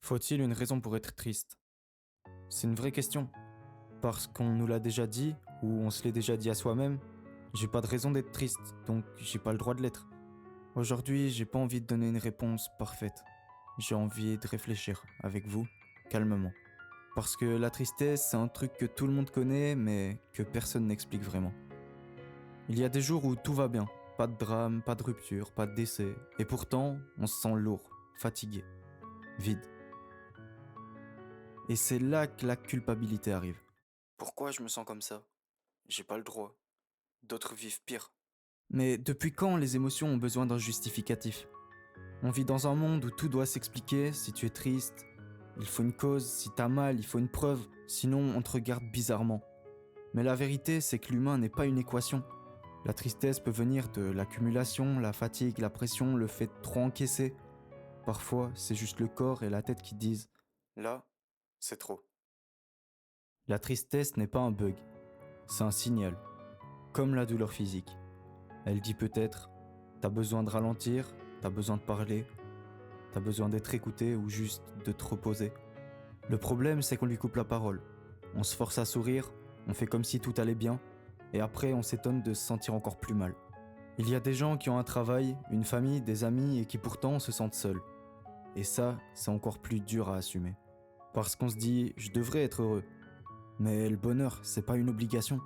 Faut-il une raison pour être triste? C'est une vraie question. Parce qu'on nous l'a déjà dit, ou on se l'est déjà dit à soi-même, j'ai pas de raison d'être triste, donc j'ai pas le droit de l'être. Aujourd'hui, j'ai pas envie de donner une réponse parfaite. J'ai envie de réfléchir avec vous, calmement. Parce que la tristesse, c'est un truc que tout le monde connaît, mais que personne n'explique vraiment. Il y a des jours où tout va bien, pas de drame, pas de rupture, pas de décès, et pourtant, on se sent lourd, fatigué, vide. Et c'est là que la culpabilité arrive. Pourquoi je me sens comme ça? J'ai pas le droit. D'autres vivent pire. Mais depuis quand les émotions ont besoin d'un justificatif? On vit dans un monde où tout doit s'expliquer. Si tu es triste, il faut une cause. Si t'as mal, il faut une preuve. Sinon, on te regarde bizarrement. Mais la vérité, c'est que l'humain n'est pas une équation. La tristesse peut venir de l'accumulation, la fatigue, la pression, le fait de trop encaisser. Parfois, c'est juste le corps et la tête qui disent ⁇ Là, c'est trop ⁇ La tristesse n'est pas un bug, c'est un signal, comme la douleur physique. Elle dit peut-être ⁇ T'as besoin de ralentir, t'as besoin de parler, t'as besoin d'être écouté ou juste de te reposer. Le problème, c'est qu'on lui coupe la parole. On se force à sourire, on fait comme si tout allait bien, et après on s'étonne de se sentir encore plus mal. Il y a des gens qui ont un travail, une famille, des amis et qui pourtant se sentent seuls. Et ça, c'est encore plus dur à assumer. Parce qu'on se dit, je devrais être heureux. Mais le bonheur, c'est pas une obligation.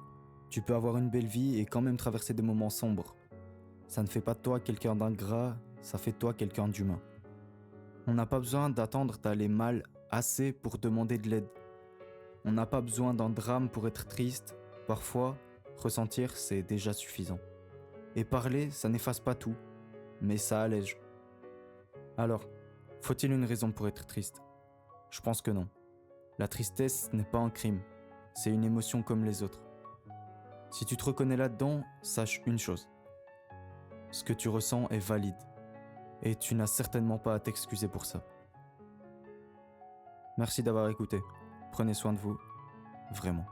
Tu peux avoir une belle vie et quand même traverser des moments sombres. Ça ne fait pas de toi quelqu'un d'ingrat, ça fait de toi quelqu'un d'humain. On n'a pas besoin d'attendre d'aller mal assez pour demander de l'aide. On n'a pas besoin d'un drame pour être triste. Parfois, ressentir, c'est déjà suffisant. Et parler, ça n'efface pas tout, mais ça allège. Alors, faut-il une raison pour être triste? Je pense que non. La tristesse n'est pas un crime, c'est une émotion comme les autres. Si tu te reconnais là-dedans, sache une chose. Ce que tu ressens est valide, et tu n'as certainement pas à t'excuser pour ça. Merci d'avoir écouté. Prenez soin de vous, vraiment.